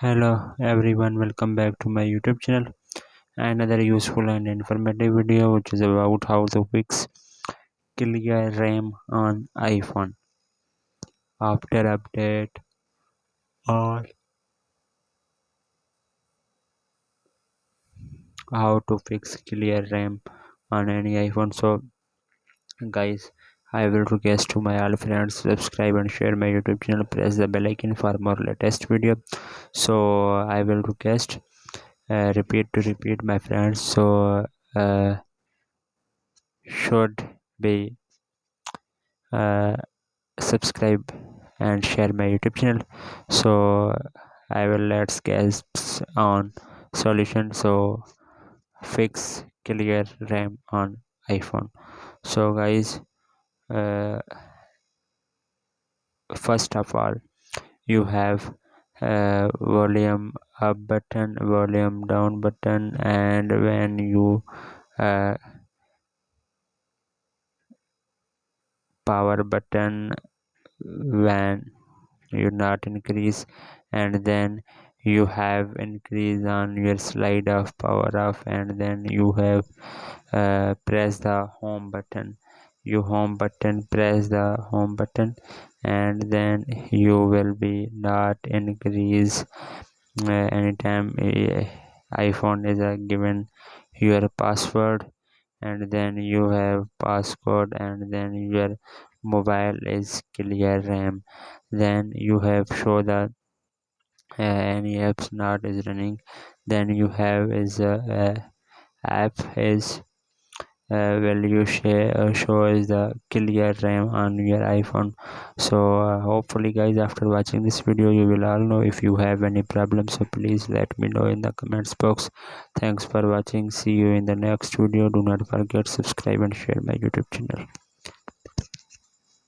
Hello everyone, welcome back to my YouTube channel. Another useful and informative video which is about how to fix clear RAM on iPhone after update, or how to fix clear RAM on any iPhone. So guys, I will request to my all friends subscribe and share my YouTube channel, press the bell icon for more latest video. So I will request repeat my friends, so should be uh, subscribe and share my YouTube channel. So I will let's get on solution. So fix clear RAM on iPhone. So guys, uh, first of all, you have volume up button, volume down button, and when you uh, power button when you not increase, and then you have increase on your slide of power off, and then you have press the home button. You home button, press the home button, and then you will be not increase anytime iPhone is given your password, and then you have passcode, and then your mobile is clear RAM. Then you have show the any apps not is running, then you have is app is will you share show is the clear RAM on your iPhone. So hopefully guys, after watching this video you will all know. If you have any problem, so please let me know in the comments box. Thanks for watching, see you in the next video. Do not forget subscribe and share my YouTube channel.